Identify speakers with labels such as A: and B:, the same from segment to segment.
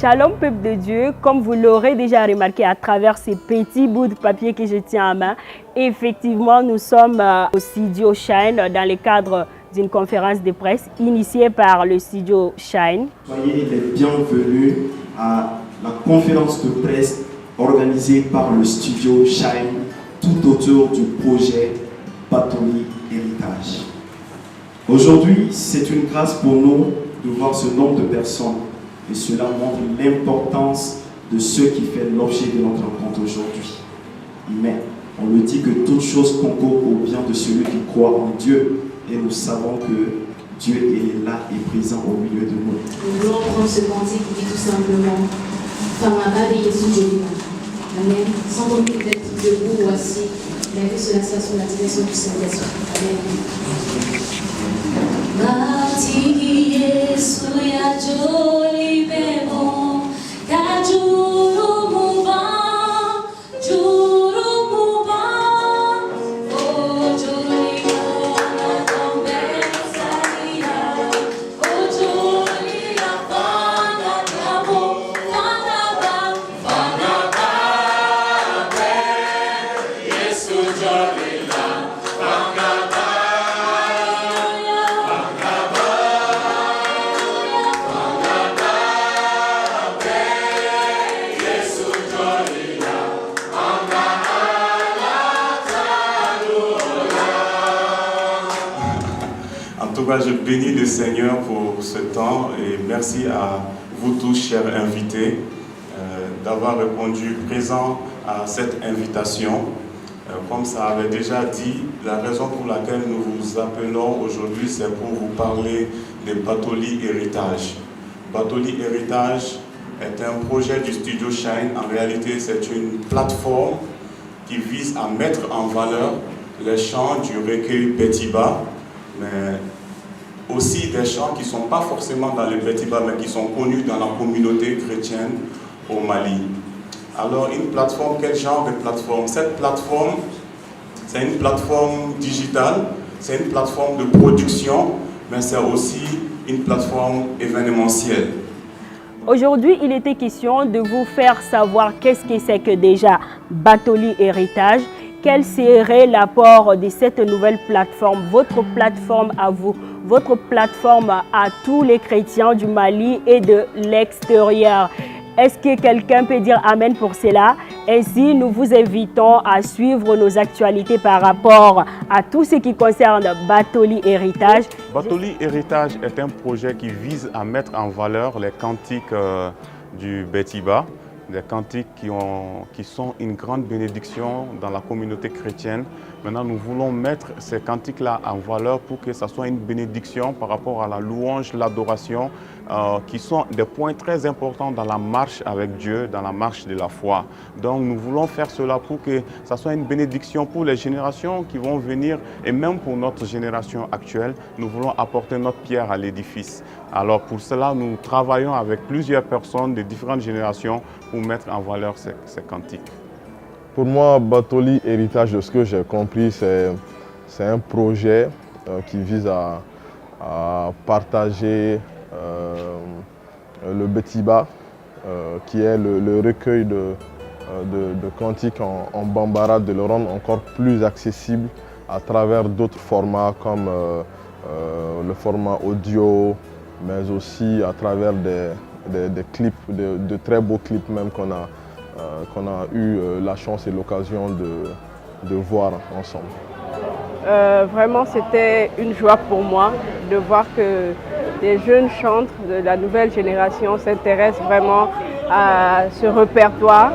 A: Shalom peuple de Dieu, comme vous l'aurez déjà remarqué à travers ces petits bouts de papier que je tiens en main, effectivement nous sommes au studio Shine dans le cadre d'une conférence de presse initiée par le studio Shine.
B: Soyez les bienvenus à la conférence de presse organisée par le studio Shine tout autour du projet Batoli Héritage. Aujourd'hui, c'est une grâce pour nous de voir ce nombre de personnes et cela montre l'importance de ce qui fait l'objet de notre rencontre aujourd'hui. Mais on le dit que toute chose concourt au bien de celui qui croit en Dieu et nous savons que Dieu est là et présent au milieu de nous.
C: Nous voulons prendre ce cantique qui dit tout simplement Famada de Jésus Jolina. Amen. Sans donc être debout ou assis, mais que cela soit sur la direction du Saint-Esprit. Amen. Mati Yesu ya joli bemo ya juru muba oh joli na tombe saria oh joli ya fana tamo fana ba Yesu joli la fana ba
D: Je bénis le Seigneur pour ce temps et merci à vous tous, chers invités, d'avoir répondu présent à cette invitation. Comme ça avait déjà dit, la raison pour laquelle nous vous appelons aujourd'hui, c'est pour vous parler de Batoli Héritage. Batoli Héritage est un projet du studio Shine. En réalité, c'est une plateforme qui vise à mettre en valeur les chants du recueil Betiba, mais aussi des chants qui ne sont pas forcément dans les Betiba, mais qui sont connus dans la communauté chrétienne au Mali. Alors, une plateforme, quel genre de plateforme? Cette plateforme, c'est une plateforme digitale, c'est une plateforme de production, mais c'est aussi une plateforme événementielle.
A: Aujourd'hui, il était question de vous faire savoir qu'est-ce que c'est que déjà Batoli Héritage, quel serait l'apport de cette nouvelle plateforme, votre plateforme à vous, votre plateforme à tous les chrétiens du Mali et de l'extérieur. Est-ce que quelqu'un peut dire Amen pour cela? Ainsi, nous vous invitons à suivre nos actualités par rapport à tout ce qui concerne Batoli Héritage.
D: Batoli Héritage est un projet qui vise à mettre en valeur les cantiques du Betiba, des cantiques qui sont une grande bénédiction dans la communauté chrétienne. Maintenant, nous voulons mettre ces cantiques-là en valeur pour que ça soit une bénédiction par rapport à la louange, l'adoration, qui sont des points très importants dans la marche avec Dieu, dans la marche de la foi. Donc, nous voulons faire cela pour que ça soit une bénédiction pour les générations qui vont venir et même pour notre génération actuelle. Nous voulons apporter notre pierre à l'édifice. Alors, pour cela, nous travaillons avec plusieurs personnes de différentes générations pour mettre en valeur ces cantiques.
E: Pour moi, Batoli Héritage, de ce que j'ai compris, c'est un projet qui vise à partager le Betiba, qui est le recueil de cantiques en bambara, de le rendre encore plus accessible à travers d'autres formats comme le format audio, mais aussi à travers des clips, de très beaux clips même qu'on a eu la chance et l'occasion de voir ensemble.
F: Vraiment, c'était une joie pour moi de voir que des jeunes chantres de la nouvelle génération s'intéressent vraiment à ce répertoire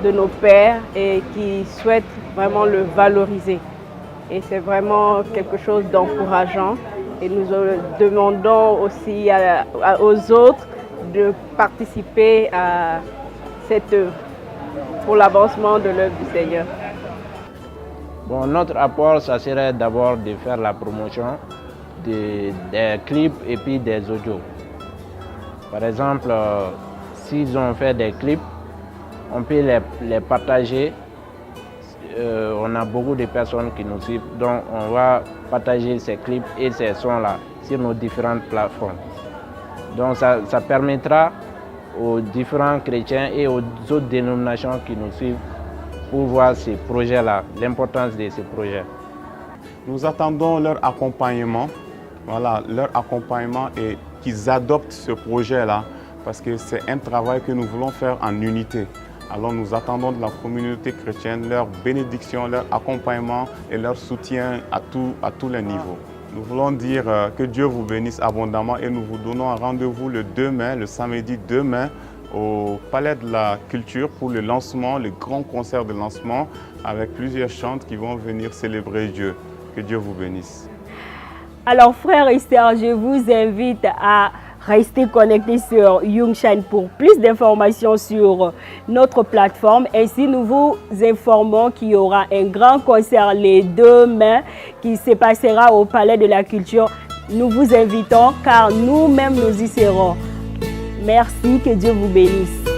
F: de nos pères et qui souhaitent vraiment le valoriser. Et c'est vraiment quelque chose d'encourageant. Et nous demandons aussi aux autres de participer à cette œuvre pour l'avancement de l'œuvre du Seigneur.
G: Bon, notre apport, ça serait d'abord de faire la promotion des clips et puis des audios. Par exemple, s'ils ont fait des clips, on peut les partager. On a beaucoup de personnes qui nous suivent, donc on va partager ces clips et ces sons-là sur nos différentes plateformes. Donc ça permettra aux différents chrétiens et aux autres dénominations qui nous suivent pour voir ces projets-là, l'importance de ces projets.
D: Nous attendons leur accompagnement, voilà, leur accompagnement et qu'ils adoptent ce projet-là parce que c'est un travail que nous voulons faire en unité. Alors nous attendons de la communauté chrétienne leur bénédiction, leur accompagnement et leur soutien à tous les niveaux. Nous voulons dire que Dieu vous bénisse abondamment et nous vous donnons un rendez-vous le 2 mai, le samedi 2 mai, au Palais de la Culture pour le lancement, le grand concert de lancement avec plusieurs chantes qui vont venir célébrer Dieu. Que Dieu vous bénisse.
A: Alors frères et sœurs, je vous invite à rester connectés sur Youngshine pour plus d'informations sur notre plateforme. Ainsi, nous vous informons qu'il y aura un grand concert les 2 mai qui se passera au Palais de la Culture. Nous vous invitons car nous-mêmes nous y serons. Merci, que Dieu vous bénisse.